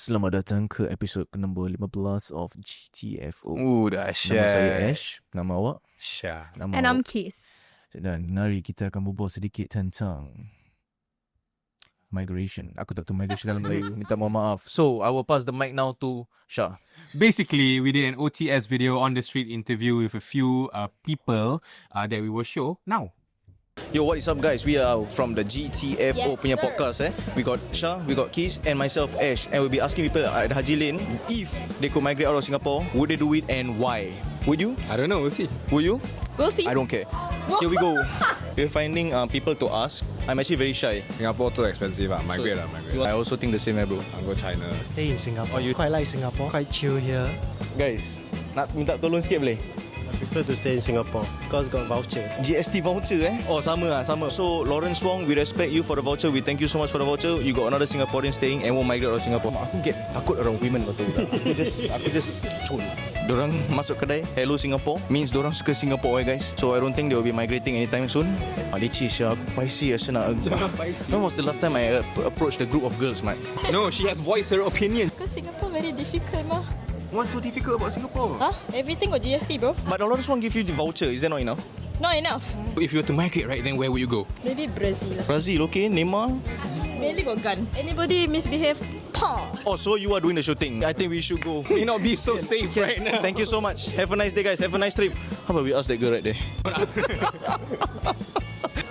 Selamat datang ke episod nombor 15 of GTFO. Dahsyat. Nama saya Ash. Nama awak? Shah. Nama And awak? I'm Kees. Dan hari kita akan berbual sedikit tentang migration. Aku tak tahu migration dalam Melayu. Minta mohon maaf. So, I will pass the mic now to Shah. Basically, we did an OTS video on the street interview with a few people that we will show now. Yo, what is up guys? We are from the GTFO punya podcast. We got Shah, we got Kees and myself Ash. And we'll be asking people at Haji Lane if they could migrate out of Singapore, would they do it and why? Would you? I don't know, we'll see. Would you? We'll see. I don't care. Here we go. We're finding people to ask. I'm actually very shy. Singapore too expensive. Migrate. I also think the same, bro. I'll go China. Stay in Singapore. You quite like Singapore? Quite chill here. Guys, nak minta tolong sikit boleh? I prefer to stay in Singapore because got voucher. GST voucher Oh, sama. So, Lawrence Wong, we respect you for the voucher. We thank you so much for the voucher. You got another Singaporean staying and won't migrate out of Singapore. Aku get takut around women betul tak? Aku just cun. Dorang masuk kedai, hello Singapore, means dorang suka Singapore guys. So, I don't think they will be migrating anytime soon. Leceh Syah, aku paisi nak. When was the last time I approached a group of girls, man? No, she has voiced her opinion. Because Singapore very difficult mah. What's so difficult about Singapore? Everything got GST bro. But Lawrence Wong give you the voucher, is that not enough? Not enough. If you were to migrate, right, then where would you go? Maybe Brazil lah. Brazil, okay, Neymar. Mainly got gun. Anybody misbehave, paw. Oh, so you are doing the shooting. I think we should go. May not be so safe right now. Thank you so much. Have a nice day, guys. Have a nice trip. How about we ask that girl right there?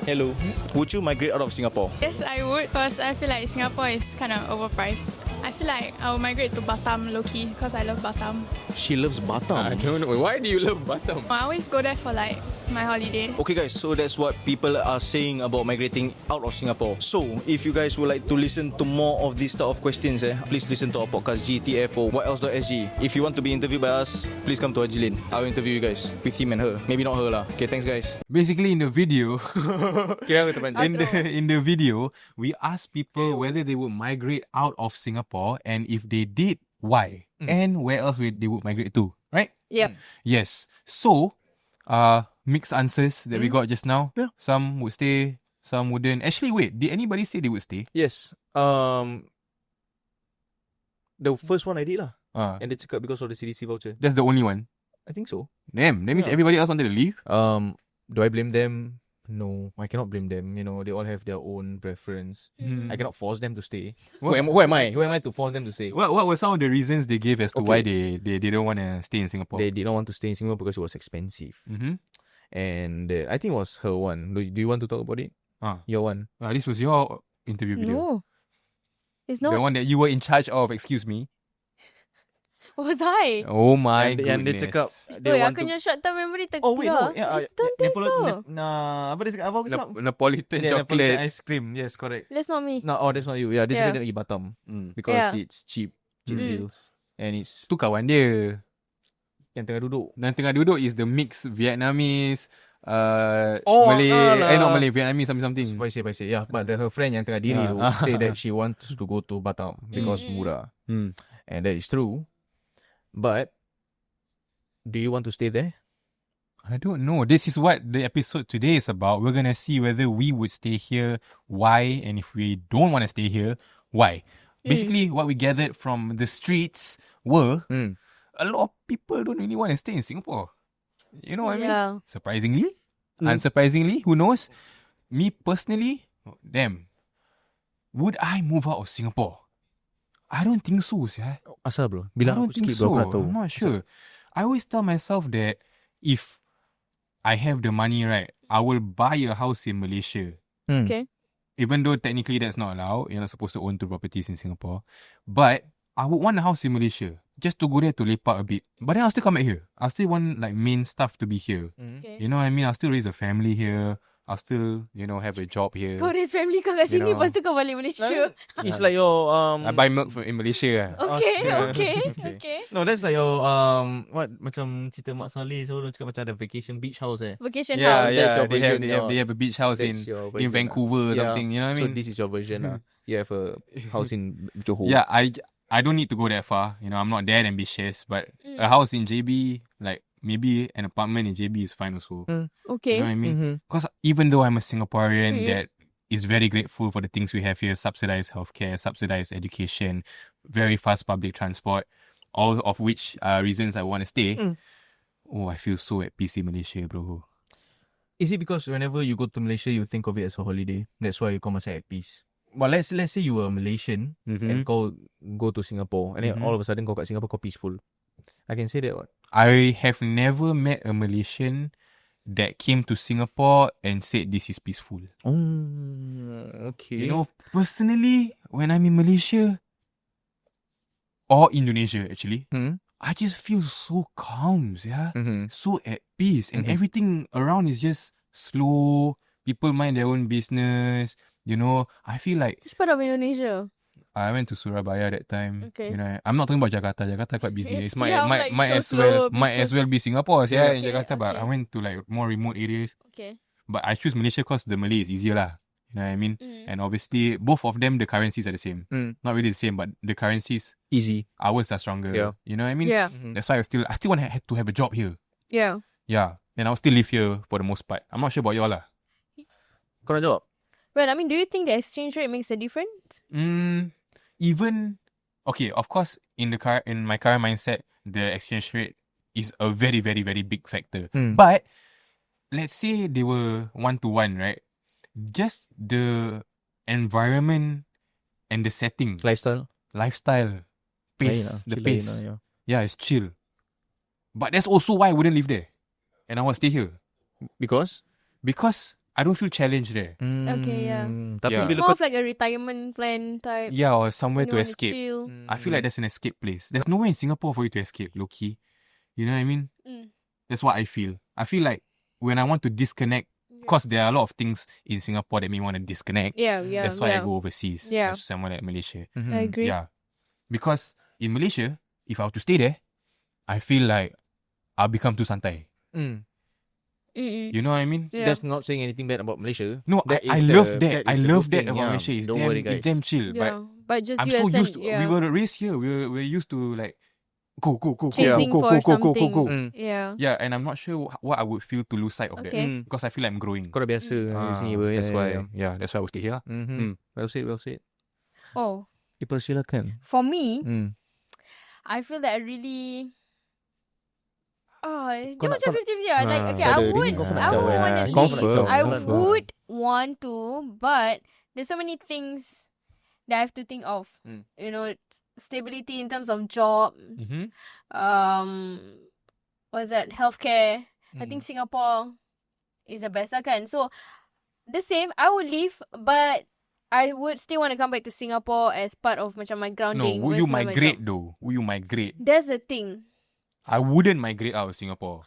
Hello. Would you migrate out of Singapore? Yes, I would, because I feel like Singapore is kind of overpriced. I feel like I will migrate to Batam low-key because I love Batam. She loves Batam. I don't know. Why do you love Batam? I always go there for like my holiday. Okay guys, so that's what people are saying about migrating out of Singapore. So, if you guys would like to listen to more of these type of questions, please listen to our podcast GTFO, whatelse.sg. If you want to be interviewed by us, please come to Haji Lane. I'll interview you guys with him and her. Maybe not her lah. Okay, thanks guys. Basically, in the video, in the video, we asked people whether they would migrate out of Singapore, and if they did, why, and where else they would migrate to, right? Yep. Yes. So, mixed answers that we got just now. Yeah. Some would stay, some wouldn't. Actually, wait, did anybody say they would stay? Yes. The first one I did lah. And they cakap because of the CDC voucher. That's the only one. I think so. Damn, that means everybody else wanted to leave? Do I blame them? No, I cannot blame them. You know, they all have their own preference. I cannot force them to stay. Who am I? Who am I to force them to stay? What were some of the reasons they gave as to why they didn't want to stay in Singapore? They did not want to stay in Singapore because it was expensive. Mm-hmm. And I think it was her one. Do you want to talk about it? Your one. This was your interview video. No. It's The not. one that you were in charge of, excuse me. Was I? Oh my Yang goodness. dia cakap Wait, aku punya short term memory Oh wait, no. I don't think so. Apa dia cakap? Apa aku cakap? Napolitan Napolitan chocolate. ice cream. Yes, correct. That's not me. No, that's not you. Yeah, dia cakap dia pergi Batam. Because Yeah. it's cheap deals. And it's Tu kawan dia. yang tengah duduk. Dan tengah duduk is the mixed Vietnamese, Malay, alah. not Malay, Vietnamese something. Paiseh. Yeah, but her friend yang tengah diri tu say that she wants to go to Batam because murah. And that is true. But do you want to stay there? I don't know. This is what the episode today is about. We're going to see whether we would stay here, why, and if we don't want to stay here, why. Basically, what we gathered from the streets were a lot of people don't really want to stay in Singapore. You know what I mean? Yeah. Surprisingly, unsurprisingly, who knows? Me personally, damn, would I move out of Singapore? I don't think so, sia. Asal bro? I Bilang don't aku think sikit bro, aku so. nak tahu. I'm not sure. I always tell myself that if I have the money, right, I will buy a house in Malaysia. Okay. Even though technically that's not allowed. You're not supposed to own two properties in Singapore. But I would want a house in Malaysia just to go there to lepak a bit. But then I'll still come back here. I'll still want like main stuff to be here. Okay. You know what I mean? I'll still raise a family here. I'll still, have a job here. Kau raise family kau kat You sini, know. lepas tu kau balik Malaysia. It's like your I buy milk in Malaysia. Okay. No, that's like your what macam cerita Mak Saleh so dia cakap macam ada vacation beach house Vacation Yeah, house. That's your they version, they have a beach house That's your in version, Vancouver or Yeah. something. You know what I mean? So this is your version lah. You have a house in Johor. Yeah, I don't need to go that far. I'm not that ambitious, but a house in JB, like maybe an apartment in JB is fine also. Okay. You know what I mean? Because even though I'm a Singaporean that is very grateful for the things we have here: subsidized healthcare, subsidized education, very fast public transport, all of which are reasons I want to stay. Oh, I feel so at peace in Malaysia, bro. Is it because whenever you go to Malaysia, you think of it as a holiday? That's why you come at peace. But let's say you were a Malaysian and go to Singapore, and then all of a sudden kau kat Singapore kau peaceful. I can say that what? I have never met a Malaysian that came to Singapore and said this is peaceful. Oh, okay. You know, personally, when I'm in Malaysia or Indonesia, actually, I just feel so calm, yeah, so at peace, and everything around is just slow. People mind their own business. You know, I feel like Which part of Indonesia? I went to Surabaya that time. Okay. You know, I'm not talking about Jakarta. Jakarta quite busy. It's might Yeah, might like might so as slow, well might as well be Singapore, yeah, in Okay, Jakarta. But I okay. went to like more remote areas. Okay. But I choose Malaysia because the Malay is easier lah. You know what I mean? And obviously, both of them, the currencies are the same. Not really the same, but the currencies, Easy. ours are stronger. Yeah. You know what I mean? Yeah. That's why I still want to have a job here. Yeah. Yeah. And I'll still live here for the most part. I'm not sure about y'all lah. Kau nak jawab? Well, I mean, do you think the exchange rate makes a difference? Even okay, of course, in my current mindset, the exchange rate is a very, very, very big factor. But let's say they were 1-to-1, right? Just the environment and the setting, Lifestyle? pace, the Chill pace. lain lah, Yeah, it's chill. But that's also why I wouldn't live there. And I want to stay here. Because? Because I don't feel challenged there. Okay, yeah. Tapi Yeah. It's bila more kau... of like a retirement plan type. Yeah, or somewhere You to want to escape. chill. I feel like that's an escape place. There's nowhere in Singapore for you to escape, low-key. You know what I mean? That's what I feel. I feel like when I want to disconnect, because there are a lot of things in Singapore that make me want to disconnect. Yeah, yeah. That's why yeah. I go overseas. Yeah. Somewhere like Malaysia. I agree. Yeah. Because in Malaysia, if I were to stay there, I feel like I'll become too santai. Mm-mm. You know what I mean? Yeah. That's not saying anything bad about Malaysia. No, That I is love a- that. I is a love good that thing, about yeah. Malaysia. It's Don't damn, worry, guys. it's damn chill. Yeah. But just I'm you so as used to. yeah. We were raised here. We're used to like go. chasing for something. Go. Yeah. Yeah, and I'm not sure what I would feel to lose sight of Okay. that because I feel like I'm growing. Kau dah biasa di sini apa. That's why. Yeah, that's why I will stay here. Well said. Oh, Dipersilakan. for me, I feel that I really. Dia Kau nak- macam kau- 50-50 lah. Like, okay, tak I ada. Ini would kau nak want jawab. to Confirm. leave. I Confirm. would want to, but there's so many things that I have to think of. You know, stability in terms of job. What's that? Healthcare. I think Singapore is the best lah kan. So, the same, I would leave, but I would still want to come back to Singapore as part of macam my No, grounding. will you where's my migrate job. though? Will you migrate? That's the thing. I wouldn't migrate out of Singapore.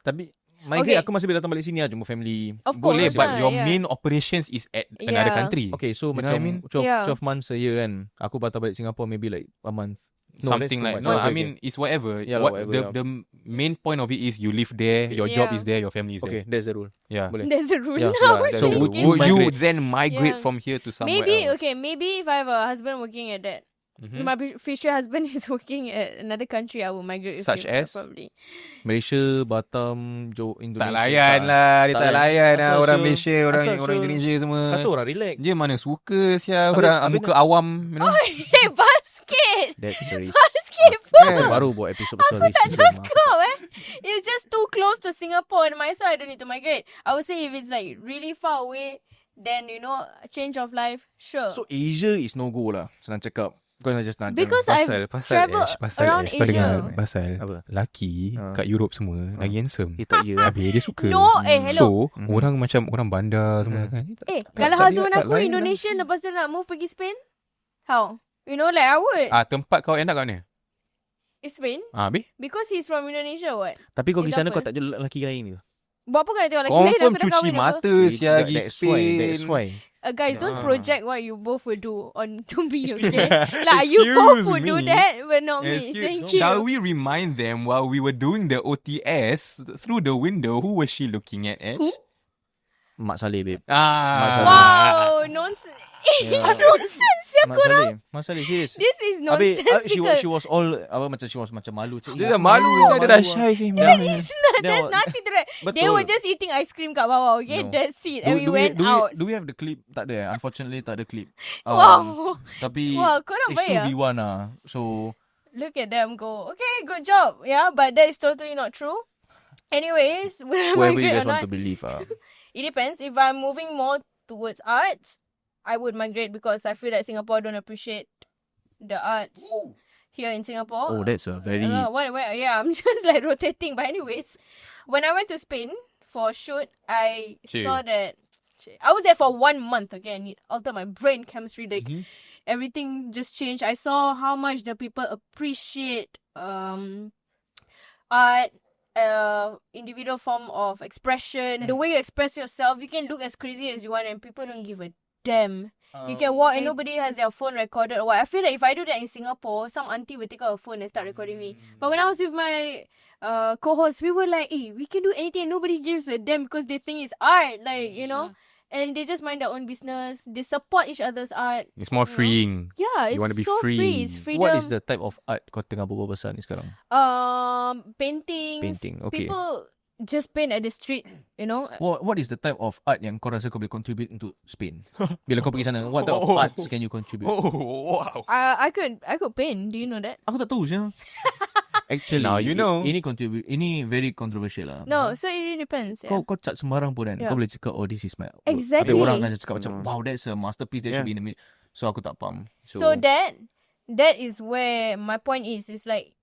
Tapi migrate Okay. aku masih boleh datang balik sini lah, jumpa family. Of Boleh, course but lah, your yeah. main operations is at another Yeah. country. Okay, so You know macam what I mean? 12 Yeah. months a year kan. Aku batal balik Singapore maybe like a month. No, Something like that's too much. no, I Okay, mean it's whatever. Yeah lah, What whatever, the main point of it is you live there, your job Yeah. is there, your family is okay, there. that's the rule. Yeah. Boleh. There's a rule Yeah, now. yeah, So Okay. would Would you you then migrate Yeah. from here to somewhere Maybe, else? okay, maybe if I have a husband working at that. My future husband is working at another country, I will migrate with Such him, as? probably. Malaysia, Batam, Indonesia. Tak layan lah. Dia tak layan lah. Asal Orang so- Malaysia, asal orang so- Indonesia semua. Kata orang relax. Dia mana suka siapa orang habis muka awam, you know. Hey, basket! That's racist. Basket Aku baru buat episod pasal racism. Cakap it's just too close to Singapore and myself I don't need to migrate. I would say if it's like really far away, then you know, a change of life, sure. So Asia is no go lah. Senang cakap. Kau just nak Because I've traveled around kau dengar Asia. pasal Apa? laki kat Europe semua lagi handsome. tak ya. Habis dia suka. No, hello. So, orang macam orang bandar semua kan. Dia tak- Kalau tak husband lihat, tak aku layan Indonesian, lepas tu nak move pergi Spain, how? You know, like I would. lah. Tempat kau end up kat mana? Spain, Habis? because he's from Indonesia, what? Tapi kau pergi sana Example. kau tak ada lelaki lain ke? Buat apa kau nak tengok lelaki lain? Confirm Aku dah cuci kahwin apa? mata sia pergi Spain. That's why. Guys, don't Ah. project what you both would do on to me, okay? Like, you both would do me. that, but not me. Excuse- Thank you. Shall we remind them while we were doing the OTS through the window, who was she looking at? Who? Mak Saleh, babe. Wow, nonsense. Nonsense ya korang. Mak Saleh, serius. This is Habis nonsensical. she was all she was macam malu. Dia dah malu je, dia dah shy. It's not, there's nothing to that. They Betul. were just eating ice cream kat bawah, okay? No. That's it. And we went out. Do we have the clip? Tak ada. Unfortunately, tak ada clip. Wow. Tapi Wow, korang it's baik 2v1 lah. So Look at them go. Okay, good job. Yeah, but that is totally not true. Anyways, when I whoever you migrate guys or want not, to believe. it depends. If I'm moving more towards arts, I would migrate because I feel that Singapore don't appreciate the arts here in Singapore. Oh, that's a very... What, yeah, I'm just like rotating. But anyways, when I went to Spain for a shoot, I saw that I was there for 1 month. Okay, and it altered my brain chemistry. Like everything just changed. I saw how much the people appreciate art, individual form of expression. The way you express yourself, you can look as crazy as you want, and people don't give a damn. You can walk and nobody has their phone recorded or what. I feel like if I do that in Singapore, some auntie will take out a phone and start recording me. But when I was with my co-host, we were like, hey, we can do anything and nobody gives a damn because they think it's art. Like, you know? And they just mind their own business. They support each other's art. It's more freeing. Yeah, it's You wanna be so free. It's freedom. What is the type of art kau tengah berbual pasal ni sekarang? Paintings. Painting, okay. People just paint at the street, you know. What is the type of art yang kau rasa kau boleh contribute untuk Spain? Bila kau pergi sana, what type of arts can you contribute? Oh, wow. I could paint. Do you know that? Aku tak tahu siapa. Actually, Now you know. Ini very controversial lah. No, so it really depends. Yeah. Kau cat sembarang pun kan. Yeah. Kau boleh cakap, oh, this is my work. Exactly. Habis orang akan cakap macam, wow, that's a masterpiece that should be in the middle. So aku tak faham. So that is where my point is. It's like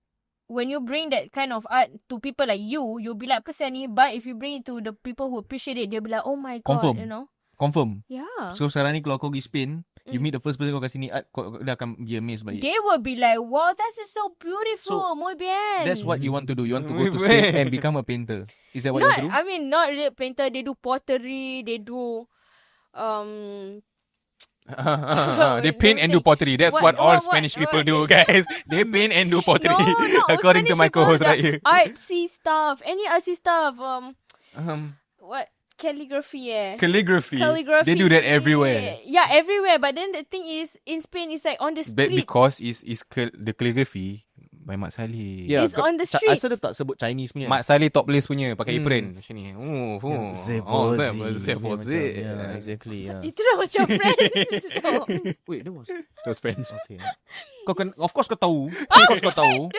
when you bring that kind of art to people like you'll be like, apa ni? But if you bring it to the people who appreciate it, they'll be like, oh my god, Confirm. you know. Confirm. Yeah. So sekarang ni kalau kau pergi Spain, you meet the first person kau kasi ni art, dia akan be amazed by it. They will be like, wow, that is so beautiful. Muy bien. That's what you want to do. You want to go to Spain and become a painter. Is that what you want to do? I mean, not really a painter. They do pottery. They do They paint and do pottery. That's what all Spanish people do, guys. They paint and do pottery. No, not according to my co-host right here. Artsy stuff. Any artsy stuff. What? Calligraphy. Calligraphy. Calligraphy. They do that everywhere. Yeah, everywhere. But then the thing is, in Spain, it's like on the streets. Because the calligraphy by Mak Saleh. Yeah, It's on the streets. Asal dia tak sebut Chinese punya. Mak Saleh topless punya pakai apron macam ni. Yeah, exactly. Yeah. Itu dah macam friends. So. Wait, that was... Those friends. Okay. Kau kan, of course kau tahu. Of course kau tahu.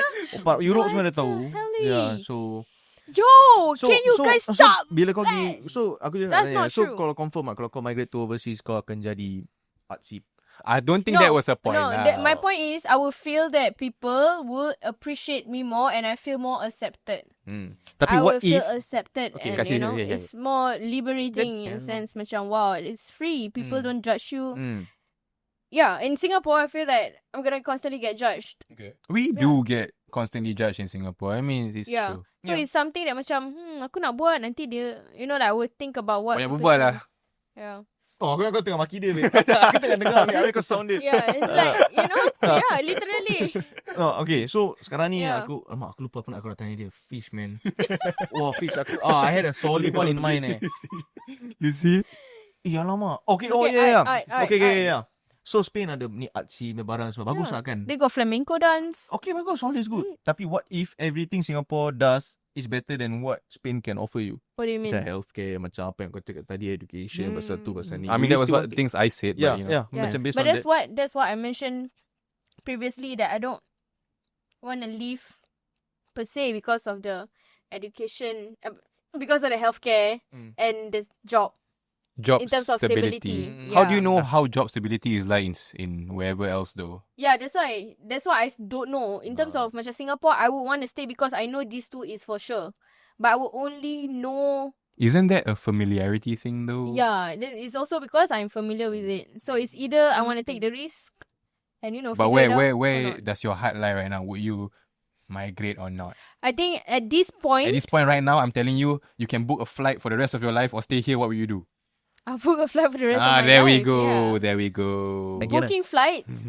Europe semua dah tahu. hell? Yeah, so... Yo, can you guys stop? Bila kau pergi, so aku just That's nak tanya, not so true. kalau confirm kalau kau migrate to overseas, kau akan jadi artsy. I don't think that was a point. No, my point is, I would feel that people would appreciate me more and I feel more accepted. Tapi I what will feel if... accepted Okay, and kasih you know, dia, yeah. it's more liberating in a sense. Macam, wow, it's free. People don't judge you. Yeah, in Singapore, I feel that I'm gonna constantly get judged. We do get constantly judged in Singapore. I mean, it's true. So it's something that macam, aku nak buat nanti dia, you know, like I would think about what. Banyak people berbual think. lah. Yeah. Oh, aku tengah maki dia, babe. Aku tengah dengar, habis kau sound dia. Yeah, it's like, you know, yeah, literally. Oh, okay, so sekarang ni Yeah. aku lupa apa nak aku nak tanya dia. Fish, man. Wah, fish aku. I had a solid one in mind You see? alamak. Okay, art. Yeah. So Spain ada ni artsy barang semua. Bagus lah kan? They got flamenco dance. Okay, bagus. All is good. Tapi what if everything Singapore does is better than what Spain can offer you? What do you mean? Macam healthcare, macam apa yang kau cakap tadi, education, pasal tu, pasal ni. I mean, You that was still what want things I said. Yeah, but, you know. yeah. Macam based But on that's what I mentioned previously, that I don't want to leave per se because of the education, because of the healthcare and the job. Job In terms of stability. How do Yeah. you know how job stability is like in wherever else though? Yeah, that's why I don't know. In terms of macam Singapore, I would want to stay because I know these two is for sure. But I would only know. Isn't that a familiarity thing though? Yeah, it's also because I'm familiar with it. So it's either I want to take the risk, and you know. But figure it out or where not. does your heart lie right now? Would you migrate or not? I think at this point, At this point right now, I'm telling you, you can book a flight for the rest of your life or stay here. What will you do? I'll book a flight for the rest of my There we life. go. Yeah. There we go. Again, Booking flights.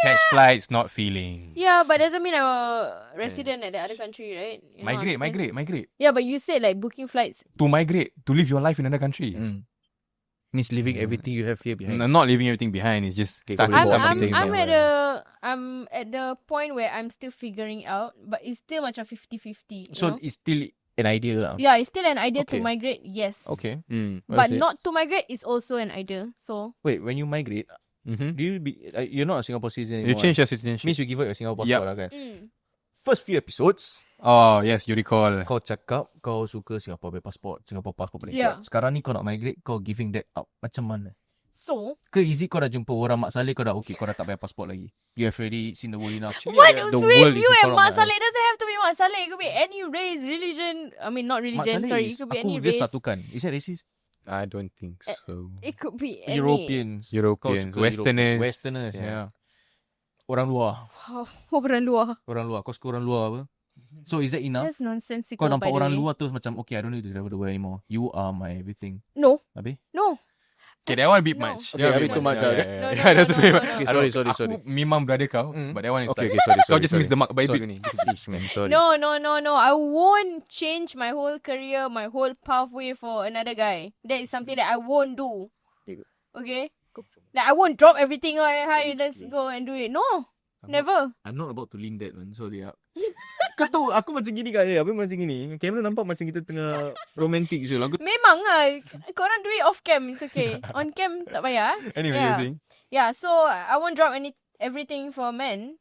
Catch flights, not feelings. Yeah, but doesn't mean I'm a resident at the other country, right? You know what I'm saying? Migrate. Yeah, but you said like booking flights. To migrate, to live your life in another country. Means leaving everything you have here behind. Not leaving everything behind. It's just Okay, starting go to something. I'm at the point where I'm still figuring out, but it's still much of 50-50. You So know? it's still an idea lah. Yeah, it's still an idea to Okay. migrate, yes. Okay. But not to migrate is also an idea. So Wait, when you migrate, do you you're not a Singapore citizen You anymore? change your citizenship. Means you give up your Singapore Yup. passport lah kan? mm. First few episodes, Oh, yes, you recall. kau cakap kau suka Singapore passport, Singapore passport paling Yeah. kuat. Sekarang ni kau nak migrate, kau giving that up. Macam mana? So Ke easy kau dah jumpa orang Mak Saleh, kau dah okay, kau dah tak payah passport lagi. You have already seen the world enough. what the with world is you in and front of Mak my Saleh? eyes. It doesn't have to be Mak Saleh. It could be any race, religion. I mean, not Mak religion. Saleh Sorry, is- it could be aku any dia race. satukan. Is that racist? I don't think so. It could be any. Europeans. Europeans, Kau suka Westerners. Westerners, Yeah. yeah. Orang luar. Orang luar. Orang luar. Kau suka orang luar apa? So is that enough? That's nonsensical. Kau nampak by the orang way. luar terus macam, okay, I don't need to travel the world anymore. You are my everything. No, Habis? no. Okay, that one a bit No. much. Okay, That a one bit too much, No, That's a bit no, much. no. Okay, I don't- sorry. Aku memang brother kau, but that one is Okay, like, okay, sorry. kau just miss the mark by a bit Sorry. ni. Ish, man, sorry. No. I won't change my whole career, my whole pathway for another guy. That is something that I won't do. Okay? Like I won't drop everything. Oh, hi, let's go and do it. No, never. I'm not about to link that, man. Sorry. Kau tahu, aku macam gini kat dia. Apa macam gini? Kamera nampak macam kita tengah romantic je lah. Aku Memang lah. Korang do it off cam, it's okay. On cam tak payah. Anyway, Yeah. you're saying? Yeah, so I won't drop everything for men.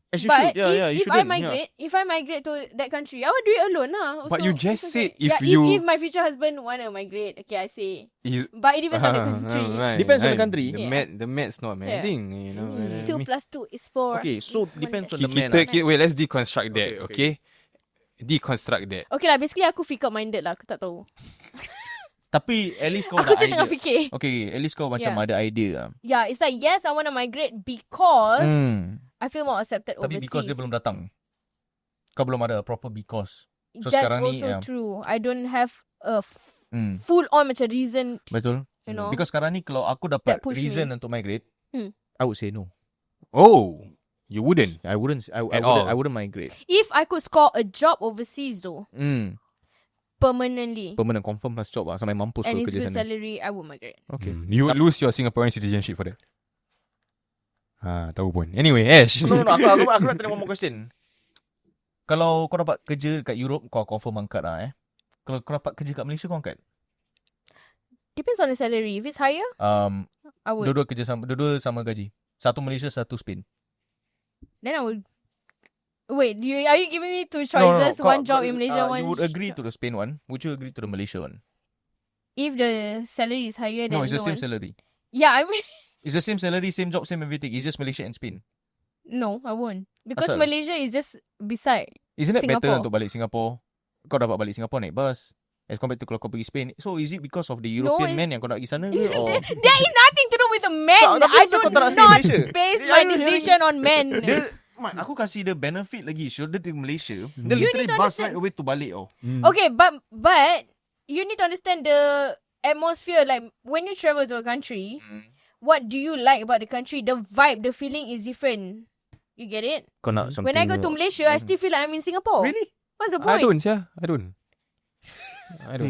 as you But should. Yeah, you if I shouldn't. migrate, to that country, I will do it alone lah. But Also, you just it's okay. said if yeah, you- if my future husband wanna migrate, okay, I say. You- But it depends on the country. Right, Depends on the right. country. Yeah. The math's not Yeah. mathing, you know. what I 2 mean? plus 2 is 4. Okay, so It's depends on one the man. Wait, let's deconstruct that, Okay, okay? Deconstruct that. Okay lah, basically aku fickle minded lah. Aku tak tahu. Tapi at least kau Aku ada still tengah idea. fikir. Okay, at least kau macam Yeah. ada idea lah. Yeah, it's like, yes, I want to migrate because I feel more accepted Tapi overseas. because dia belum datang. Kau belum ada proper because. So That's sekarang also ni, yeah. true. I don't have a Hmm. full on macam reason, Betul. you know. Because sekarang ni kalau aku dapat That push reason me. untuk migrate, Hmm. I would say no. Oh, you wouldn't. I wouldn't. At all. I wouldn't migrate. If I could score a job overseas though, permanently, Permanent confirm plus job lah sampai mampus and kau it's kerja good sana. salary, I would migrate. Okay. You would lose your Singaporean citizenship for that. Tahu pun. Anyway, Ash. No, aku nak tanya one more question. Kalau kau dapat kerja kat Europe, kau confirm angkat lah Kalau kau dapat kerja kat Malaysia, kau angkat? Depends on the salary. If it's higher, I would. Dua-dua sama gaji. Satu Malaysia, satu Spain. Then I would. Wait, are you giving me two choices? One job in Malaysia, one. You would agree to the Spain one. Would you agree to the Malaysia one? If the salary is higher, then No, it's the same one. salary. Yeah, I mean, It's the same salary, same job, same everything. It's just Malaysia and Spain. no, I won't because Asal? Malaysia is just beside. Isn't it better Singapore. untuk balik Singapore? Kau dapat balik Singapore naik bus as compared to kalau kau pergi Spain. So is it because of the European it- man yang kau nak pergi sana ke? Or There is nothing to do with the men. Tak, tapi I asal do kau tak nak stay not Malaysia? base Are my you hearing- decision on men. Mat, aku kasih dia benefit lagi. Sure, dia di Malaysia. Dia You literally need to bus understand- right away to balik. Okay, but you need to understand the atmosphere. Like when you travel to a country, what do you like about the country? The vibe, the feeling is different. You get it? Kau nak something. When I go to Malaysia, I still feel like I'm in Singapore. Really? What's the I point? don't, yeah. I don't.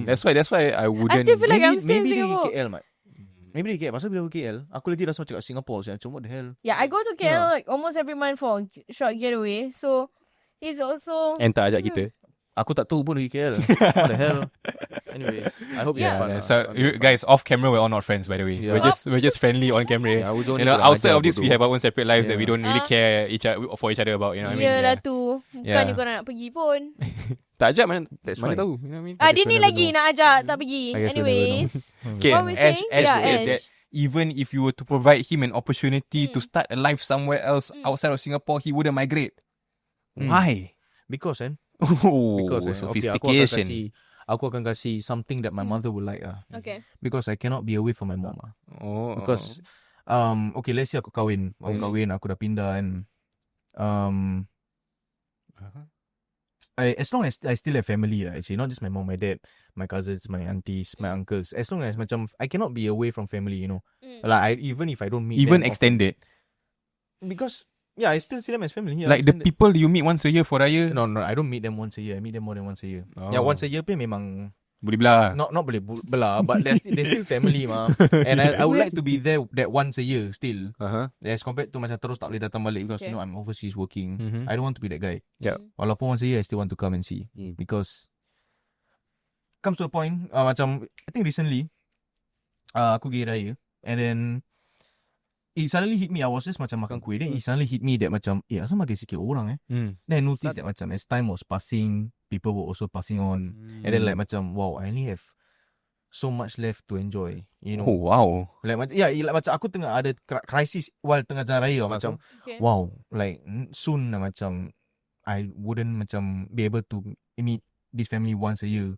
That's why I wouldn't. still feel like I'm still in maybe di Singapore. KL, Mat. Maybe di KL. Pasal bila aku KL, aku legit rasa macam kat Singapore. Macam what the hell? Yeah, I go to KL like almost every month for a short getaway. So it's also And tak ajak kita. Aku tak tahu pun pergi KL. What the hell? Anyways, I hope you Yeah. have fun. Yeah, lah. so I hope you have fun. guys, off camera, we're all not friends, by the way. Yeah. We're just friendly on camera. Yeah, we don't You need know, to outside ajar of this, we bodoh. have our own separate lives that we Yeah. don't really care for each other about. You know what I mean? yelah Yeah. tu. Yeah. Bukannya korang nak pergi pun. Tak ajak mana? That's Mana why. tahu? You know what I mean? Dia ni lagi nak ajak, tak pergi. I guess we'll never Anyways. Okay, What we Ash saying? says Yeah, that even if you were to provide him an opportunity to start a life somewhere else outside of Singapore, he wouldn't migrate. Why? Because Oh, Because sophistication. aku akan kasih something that my mother would like Okay. because I cannot be away from my mom Oh, because okay, let's say aku kahwin aku dah pindah and as long as I still have family actually, not just my mom, my dad, my cousins, my aunties, my uncles, as long as macam I cannot be away from family, you know, like even if I don't meet even them often. extended. because I still see them as family. Yeah, Like the people you meet once a year for Raya, No, I don't meet them once a year. I meet them more than once a year. Oh. Yeah, once a year pun memang boleh belah. not boleh belah, but they still family mah. And I would like to be there that once a year still. As compared to macam terus tak boleh datang balik because I'm overseas working. I don't want to be that guy. Yeah. Walaupun once a year I still want to come and see because comes to the point macam I think recently aku pergi raya and then it suddenly hit me. I was just macam makan kuih. Then it suddenly hit me that macam asal makin sikit orang Then I noticed that macam as time was passing, people were also passing on. And then like macam wow, I only have so much left to enjoy. You know. Oh wow. Like macam aku tengah ada crisis while tengah jalan raya macam wow, like soon macam I wouldn't macam be able to meet this family once a year.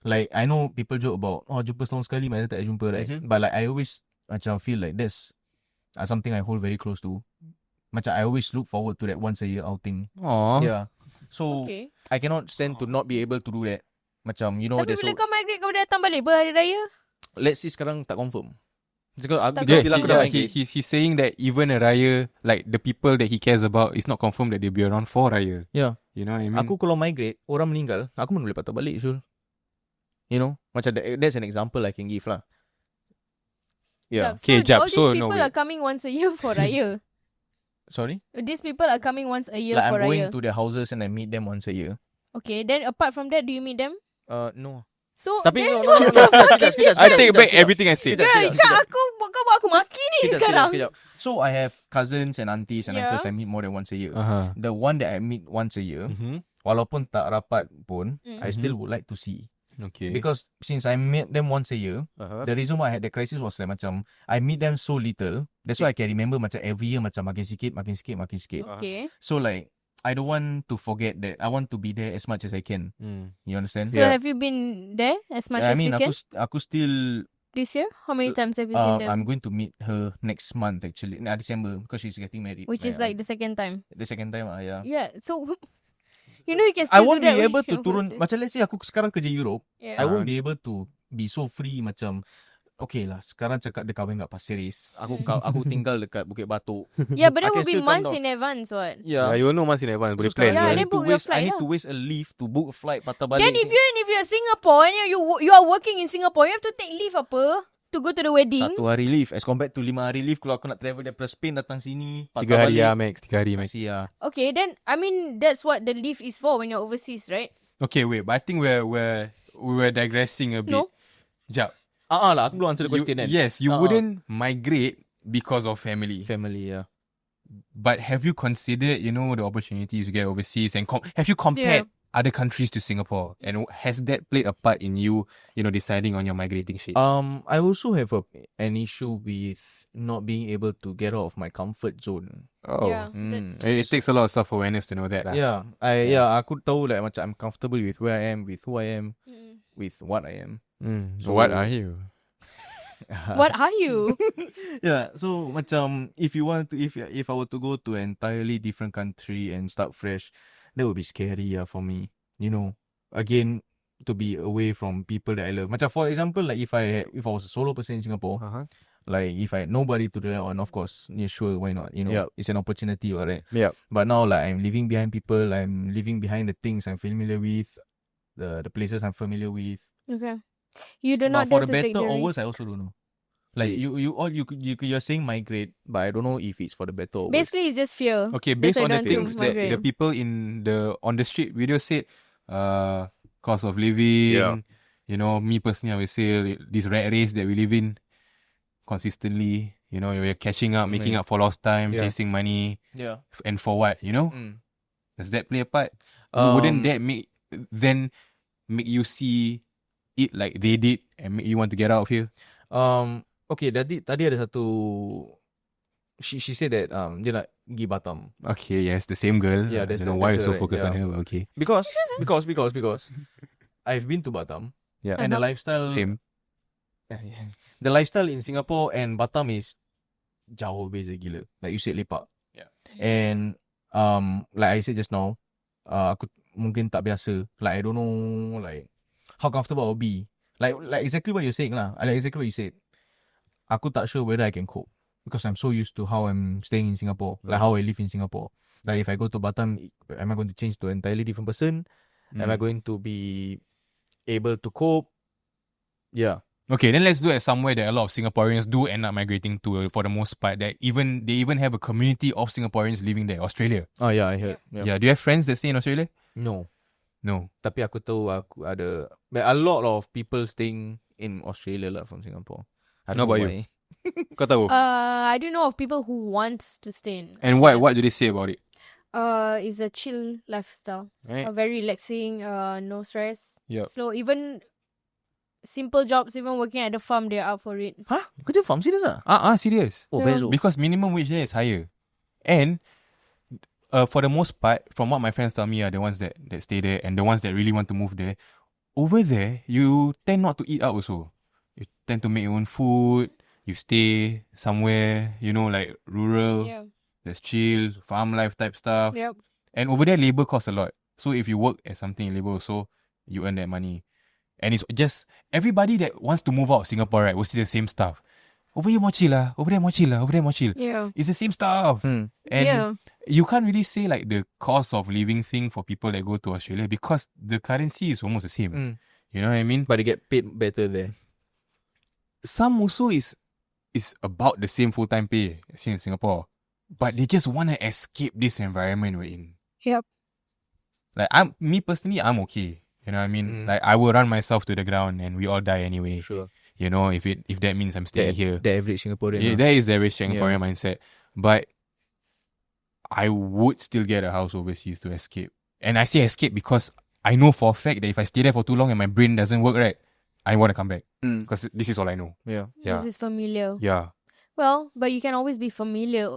Like I know people joke about jumpa setahun sekali macam tak jumpa, right? But like I always macam feel like that's something I hold very close to. Macam I always look forward to that once a year outing. Aww. Yeah. So I cannot stand to not be able to do that. Macam you know. Tapi bila kau migrate, kau boleh datang balik hari raya? Let's see sekarang tak confirm. He's saying that even a Raya, like the people that he cares about, it's not confirmed that they'll be around for Raya. Yeah. You know what I mean? Aku kalau migrate, orang meninggal, aku pun boleh patah balik, Syul. You know, macam that's an example I can give lah. Yeah. So all these so people are coming once a year for Raya. Sorry? These people are coming once a year Like for I'm Raya. going to their houses and I meet them once a year. Okay, then apart from that, do you meet them? No. So Tapi then no, sekejap. I take back everything I said. kau buat aku maki ni sekarang. Sekejap. So I have cousins and aunties and uncles I meet more than once a year. The one that I meet once a year, walaupun tak rapat pun, I still would like to see. Okay. Because since I met them once a year, the reason why I had the crisis was like macam I meet them so little. That's why I can remember macam every year macam makin sikit. Okay. So like I don't want to forget that I want to be there as much as I can. You understand? So have you been there as much as you can? Aku still This year? How many times have you seen them? I'm going to meet her next month actually. December because she's getting married. Which is like the second time. The second time yeah. Yeah. So you know you can still I won't do that be when able to you're turun. overseas. Macam let's say aku sekarang kerja Europe, Yeah. I won't be able to be so free macam okay lah, sekarang cakap dia kahwin kat Pasir Ris. Aku tinggal dekat Bukit Batok. Yeah, but that I will can be still come months down. in advance, what? Yeah. You will know months in advance. Boleh So plan. Yeah, I then need to book your waste. flight I need lah. to waste a leave to book a flight patah balik. Then if you're Singapore and you are working in Singapore, you have to take leave apa to go to the wedding. 1 hari leave as compared to 5 hari leave kalau aku nak travel daripada Spain datang sini 3 patah hari balik. max. 3 hari max. Masih ya. Okay, then I mean that's what the leave is for when you're overseas, right? Okay, wait. But I think we were digressing a bit. No. Jap. Lah, aku belum answer the question kan. Yes, you wouldn't migrate because of family. Family, yeah. But have you considered, the opportunities you get overseas and have you compared other countries to Singapore? And has that played a part in you, deciding on your migrating shit? I also have an issue with not being able to get out of my comfort zone. Oh. Yeah, that's It takes a lot of self-awareness to know that. Lah. Yeah, aku tahu like macam I'm comfortable with where I am, with who I am, with what I am. So what are you? What are you? Yeah, so macam if I were to go to an entirely different country and start fresh, that would be scary for me. Again, to be away from people that I love. Macam for example, like if I was a solo person in Singapore, like if I had nobody to rely on, of course, sure, why not? It's an opportunity, right? Yeah. But now, like I'm leaving behind people, I'm leaving behind the things I'm familiar with, the places I'm familiar with. Okay. You do But not for dare the to take better the or worse, I risk. also don't know. Like you're saying migrate, but I don't know if it's for the better or worse. Basically, it's just fear. Okay, That's based why on I the don't things want to that the migrate. people on the street video said, cost of living, me personally, I would say this rat race that we live in consistently, you're catching up, making up for lost time, chasing money, and for what, Does that play a part? Wouldn't that make you see it like they did and make you want to get out of here? Okay, tadi ada satu. She said that dia nak pergi Batam. Okay, yes, the same girl. Yeah, I that's don't know why you're so right, focused on yeah. her, but okay. Because I've been to Batam. Yeah. And the lifestyle Same. The lifestyle in Singapore and Batam is jauh beza gila. Like you said, lepak. Yeah. And like I said just now, aku mungkin tak biasa. Like I don't know like how comfortable I'll be. Like exactly what you're saying lah. Like exactly what you said. Aku tak sure whether I can cope. because I'm so used to how I'm staying in Singapore, like how I live in Singapore. Like if I go to Batam, am I going to change to an entirely different person? Am I going to be able to cope? Yeah. Okay, then let's do it somewhere that a lot of Singaporeans do end up migrating to for the most part. That they even have a community of Singaporeans living there, Australia. Oh yeah, I heard. Yeah. Do you have friends that stay in Australia? No. No. Tapi aku tahu aku ada a lot of people staying in Australia lah from Singapore. I How don't know about why. Kau tahu? I don't know of people who wants to stay in. And what do they say about it? It's a chill lifestyle. Right. Very relaxing, no stress. Yup. Slow. Even simple jobs, even working at the farm, they're up for it. Huh? Kerja farm serious ah? Serious. Oh, Yeah. best. Because minimum wage there is higher. And for the most part, from what my friends tell me, are the ones that stay there and the ones that really want to move there. Over there, you tend not to eat out also. You tend to make your own food. You stay somewhere, like rural. Yeah. There's chill, farm life type stuff. Yep. And over there, labor costs a lot. So if you work as something in labor also, you earn that money. And it's just, everybody that wants to move out of Singapore, right, will see the same stuff. Over here more chill lah, over there more chill lah, over there more chill. Yeah. It's the same stuff. And Yeah. you can't really say like the cost of living thing for people that go to Australia because the currency is almost the same. You know what I mean? But they get paid better there. Some also is about the same full-time pay as in Singapore. But they just want to escape this environment we're in. Yep. Like me personally, I'm okay. You know what I mean? Like I will run myself to the ground and we all die anyway. Sure. If that means I'm staying here. The average Singaporean. Yeah, that is the average Singaporean mindset. But I would still get a house overseas to escape. And I say escape because I know for a fact that if I stay there for too long and my brain doesn't work right, I want to come back. Because this is all I know. Yeah. This is familiar. Yeah. Well, but you can always be familiar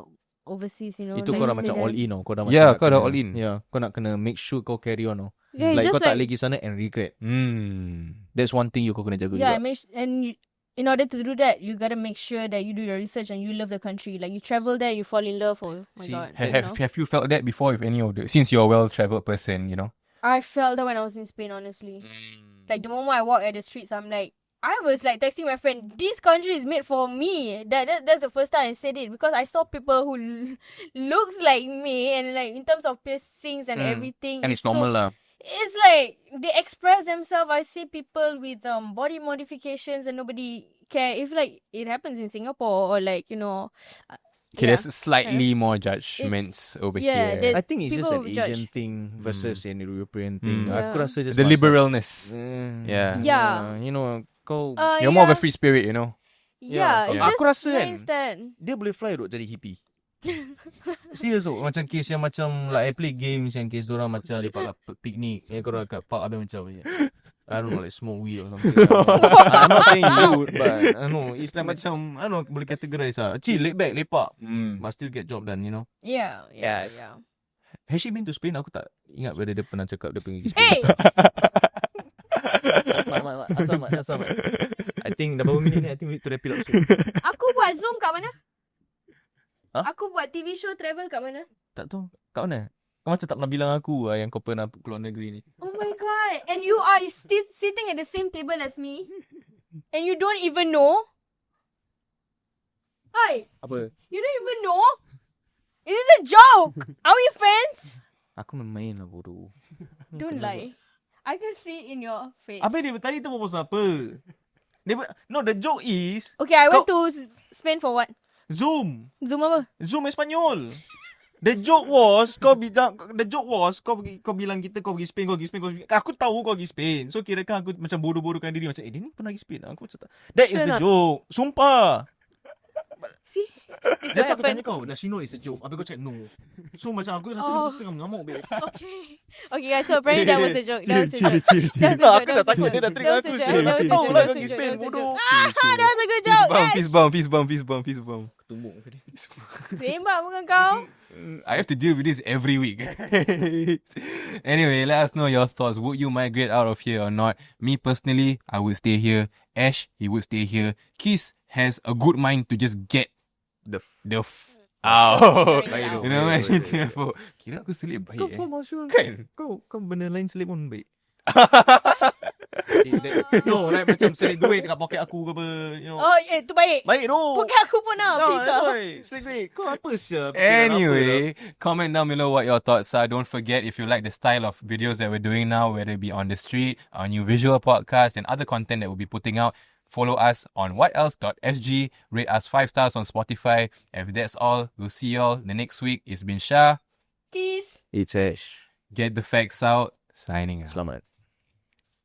overseas, Itu like kau dah stay macam there. all in tau. Kau dah Yeah, macam kau dah kena- all in. Yeah, kau nak kena make sure kau carry on tau. Yeah, it's Like just kau tak like, lagi sana and regret. Mm. That's one thing you kau kena jaga yeah, juga. in order to do that, you gotta make sure that you do your research and you love the country. Like you travel there, you fall in love. Oh my See, god! Have you felt that before with any of the... Since you're a well-traveled person, I felt that when I was in Spain, honestly. Like the moment I walk at the streets, I was like texting my friend, this country is made for me. That's the first time I said it because I saw people who looks like me and like in terms of piercings and everything. And it's normal lah. It's like they express themselves. I see people with body modifications and nobody care if like it happens in Singapore or like Okay, there's slightly more judgments over yeah, here. there's- I think it's just people an judge. Asian thing versus an European thing. Yeah. Aku rasa just The pasal- liberalness. Yeah. Yeah. Kau You're more of a free spirit, Yeah, it's Yeah. just Aku rasa kan, nice that dia boleh fly duk jadi hippie. Serius tu. Macam case yang macam like I play games yang case diorang macam lepak kat piknik. Korang kat park habis macam I don't know, like smoke weed or something. I'm not saying you, but I know it's like macam I don't know, boleh categorize lah. Chill, laid back, lepak. But still get job done, yeah. Has she been to Spain? Aku tak ingat whether dia pernah cakap dia pergi Spain. Hey, Mat, asal mat. I think dah berapa minit ni? I think we need to wrap it up soon. aku buat Zoom kat mana? Huh? Aku buat TV show travel kat mana? Tak tahu. Kat mana? Kau macam tak pernah bilang aku yang kau pernah keluar negeri ni. Oh my god! And you are still sitting at the same table as me, and you don't even know. Hi, Apa? you don't even know. Is this a joke? Are we friends? Aku main lah bodoh. Don't lie. I can see it in your face. Apa dia tadi tu pasal apa? No, the joke is Okay, I went to Spain for what? Zoom. Zoom apa? Zoom Espanyol. The joke was kau bilang kita kau pergi Spain. Aku tahu kau pergi Spain. So kirakan aku macam bodoh-bodohkan diri macam dia ni pernah pergi Spain. Aku macam tak. That is Sure the not? joke. Sumpah. See? This That's what aku tanya happened. kau. Does she know it's a joke? Habis kau cakap no. So macam aku rasa Oh. dia tengah mengamuk babe. Okay. Okay, guys, so apparently that was a joke. That was a joke. That was a Nah, joke. aku dah takut dia dah trigger aku. That was a joke. Aku tahu lah kau pergi Spain bodoh. That was a good joke. Fist bump. Ketumbuk. Tembak muka kau. I have to deal with this every week. Anyway, let us know your thoughts. Would you migrate out of here or not? Me personally, I would stay here. Ash, he would stay here. Kiss has a good mind to just get out. You know what GTFO. Kira aku selip baik Kau form Masyul. Kan? Kau benda lain selip pun baik. No, like macam selit duit dekat poket aku ke apa, you know. Oh, tu baik. Baik no. Bukan aku pun nak, No, please that's lah. why. Selit duit. Kau apa sih? Anyway, comment down below what your thoughts are. Don't forget, if you like the style of videos that we're doing now, whether it be on the street, our new visual podcast, and other content that we'll be putting out, follow us on whatelse.sg, rate us 5 stars on Spotify. If that's all, we'll see y'all the next week. It's been Shah. Peace. It's Ash. Get the facts out. Signing out. Selamat.